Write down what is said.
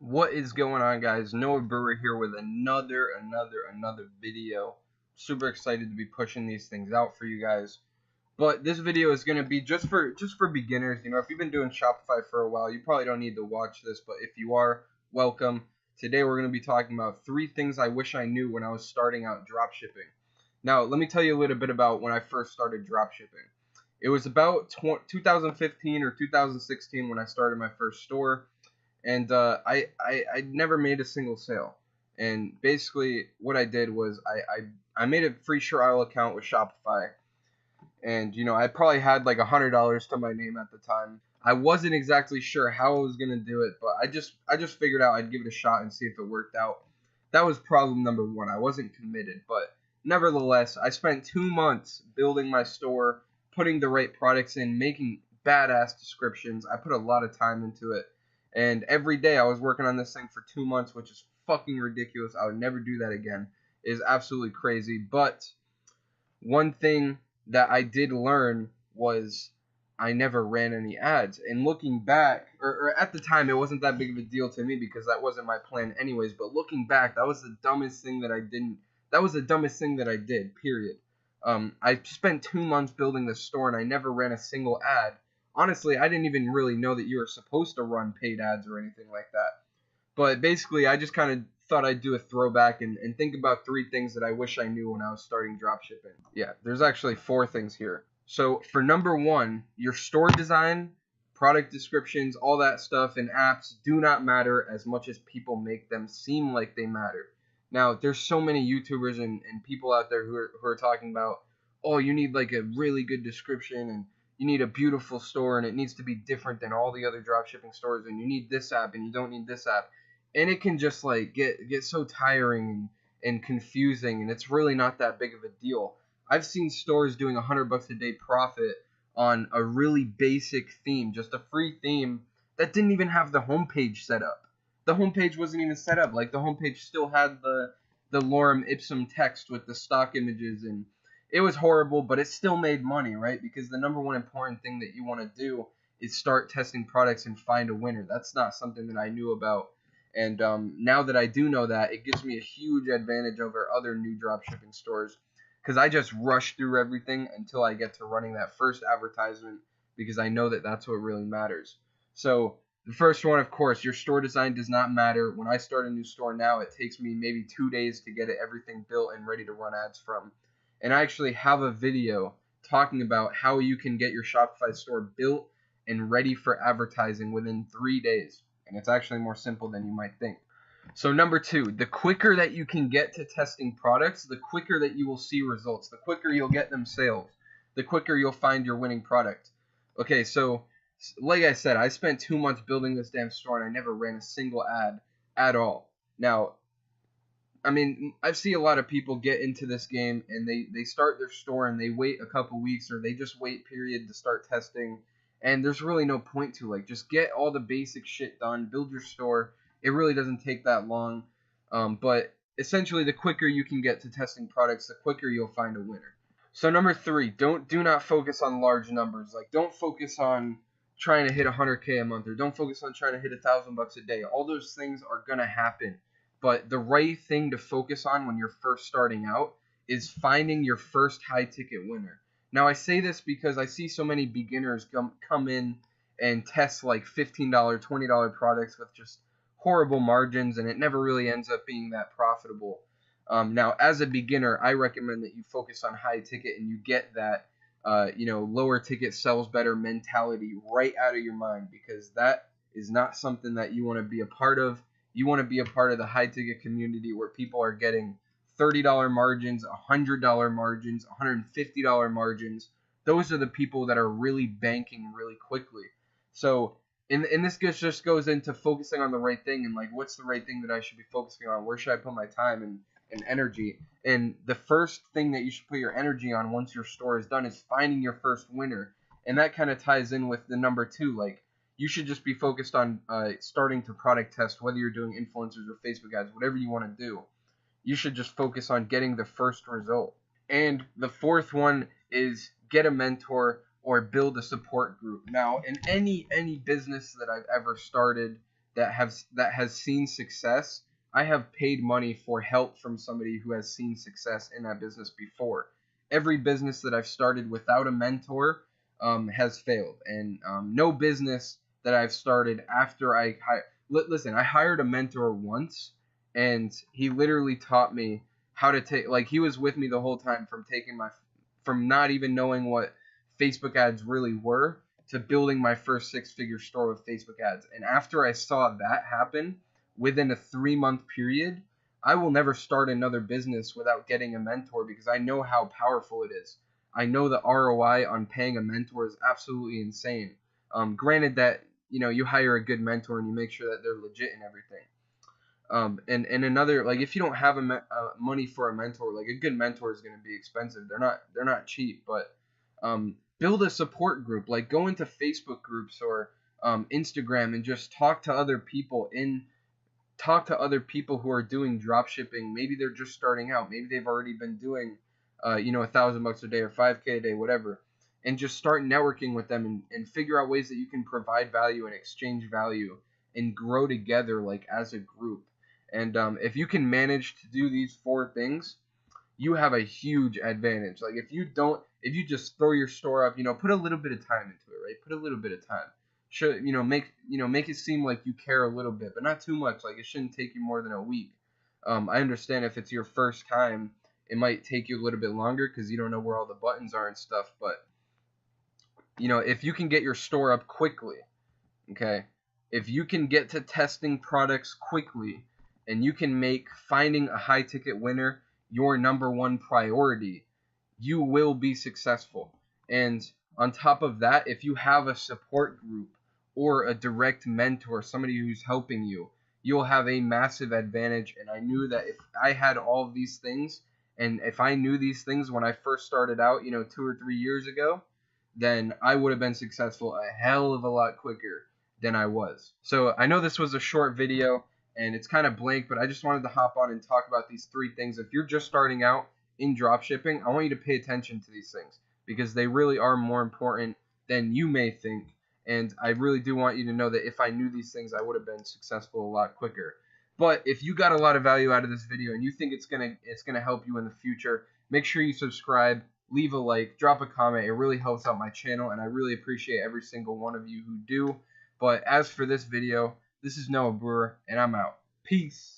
What is going on, guys? Noah Brewer here with another video. Super excited to be pushing these things out for you guys. But this video is going to be just for beginners. You know, if you've been doing Shopify for a while, you probably don't need to watch this, but if you are, welcome. Today we're going to be talking about 3 things I wish I knew when I was starting out dropshipping. Now, let me tell you a little bit about when I first started dropshipping. It was about 2015 or 2016 when I started my first store. And I never made a single sale. And basically what I did was I made a free trial account with Shopify. And, you know, I probably had like $100 to my name at the time. I wasn't exactly sure how I was going to do it, but I just figured out I'd give it a shot and see if it worked out. That was problem number 1. I wasn't committed, but nevertheless, I spent 2 months building my store, putting the right products in, making badass descriptions. I put a lot of time into it. And every day I was working on this thing for 2 months, which is fucking ridiculous. I would never do that again. It is absolutely crazy. But one thing that I did learn was I never ran any ads. And looking back, or at the time, it wasn't that big of a deal to me because that wasn't my plan anyways. But looking back, that was the dumbest thing that I didn't. That was the dumbest thing that I did, period. I spent 2 months building this store and I never ran a single ad. Honestly, I didn't even really know that you were supposed to run paid ads or anything like that. But basically, I just kind of thought I'd do a throwback and think about 3 things that I wish I knew when I was starting dropshipping. Yeah, there's actually 4 things here. So for number 1, your store design, product descriptions, all that stuff, and apps do not matter as much as people make them seem like they matter. Now, there's so many YouTubers and people out there who are talking about, oh, you need like a really good description and you need a beautiful store and it needs to be different than all the other dropshipping stores and you need this app and you don't need this app. And it can just like get so tiring and confusing, and it's really not that big of a deal. I've seen stores doing $100 a day profit on a really basic theme, just a free theme that didn't even have the homepage set up. The homepage wasn't even set up. Like the homepage still had the lorem ipsum text with the stock images, and it was horrible, but it still made money, right? Because the number 1 important thing that you want to do is start testing products and find a winner. That's not something that I knew about. And now that I do know that, it gives me a huge advantage over other new dropshipping stores because I just rush through everything until I get to running that first advertisement because I know that that's what really matters. So the first one, of course, your store design does not matter. When I start a new store now, it takes me maybe 2 days to get everything built and ready to run ads from. And I actually have a video talking about how you can get your Shopify store built and ready for advertising within 3 days. And it's actually more simple than you might think. So number 2, the quicker that you can get to testing products, the quicker that you will see results. The quicker you'll get them sales. The quicker you'll find your winning product. Okay, so like I said, I spent 2 months building this damn store and I never ran a single ad at all. Now, I mean, I see a lot of people get into this game and they start their store and they wait a couple weeks or they just wait period to start testing, and there's really no point to like just get all the basic shit done, build your store. It really doesn't take that long, but essentially the quicker you can get to testing products, the quicker you'll find a winner. So number 3, do not focus on large numbers. Like don't focus on trying to hit 100K a month or don't focus on trying to hit $1,000 a day. All those things are gonna happen. But the right thing to focus on when you're first starting out is finding your first high-ticket winner. Now, I say this because I see so many beginners come in and test like $15, $20 products with just horrible margins, and it never really ends up being that profitable. Now, as a beginner, I recommend that you focus on high-ticket and you get that lower ticket sells better mentality right out of your mind, because that is not something that you want to be a part of. You want to be a part of the high-ticket community where people are getting $30 margins, $100 margins, $150 margins. Those are the people that are really banking really quickly. So, and this just goes into focusing on the right thing and like, what's the right thing that I should be focusing on? Where should I put my time and energy? And the first thing that you should put your energy on once your store is done is finding your first winner. And that kind of ties in with the number 2, like, you should just be focused on starting to product test, whether you're doing influencers or Facebook ads, whatever you want to do. You should just focus on getting the first result. And the 4th one is get a mentor or build a support group. Now, in any business that I've ever started, that has seen success, I have paid money for help from somebody who has seen success in that business before. Every business that I've started without a mentor has failed, and no business that I've started after listen, I hired a mentor once, and he literally taught me how to take, like, he was with me the whole time, from not even knowing what Facebook ads really were to building my first six-figure store with Facebook ads. And after I saw that happen within a 3-month period, I will never start another business without getting a mentor, because I know how powerful it is. I know the ROI on paying a mentor is absolutely insane. Granted that, you hire a good mentor and you make sure that they're legit and everything. And another, like, if you don't have money for a mentor, like, a good mentor is going to be expensive. They're not cheap, but build a support group. Like, go into Facebook groups or Instagram and just talk to other people who are doing drop shipping. Maybe they're just starting out. Maybe they've already been doing $1,000 a day or $5K a day, whatever. And just start networking with them and figure out ways that you can provide value and exchange value and grow together, like, as a group. And if you can manage to do these 4 things, you have a huge advantage. Like, if you just throw your store up, put a little bit of time into it, right? Put a little bit of time. Should make it seem like you care a little bit, but not too much. Like, it shouldn't take you more than a week. I understand if it's your first time, it might take you a little bit longer because you don't know where all the buttons are and stuff. But if you can get your store up quickly, okay, if you can get to testing products quickly, and you can make finding a high ticket winner your #1 priority, you will be successful. And on top of that, if you have a support group or a direct mentor, somebody who's helping you, you'll have a massive advantage. And I knew that if I had all of these things, and if I knew these things when I first started out, 2 or 3 years ago, then I would have been successful a hell of a lot quicker than I was. So I know this was a short video and it's kind of blank, but I just wanted to hop on and talk about these 3 things. If you're just starting out in dropshipping, I want you to pay attention to these things because they really are more important than you may think. And I really do want you to know that if I knew these things, I would have been successful a lot quicker. But if you got a lot of value out of this video and you think it's gonna help you in the future, make sure you subscribe, leave a like, drop a comment. It really helps out my channel, and I really appreciate every single one of you who do. But as for this video, this is Noah Brewer, and I'm out. Peace.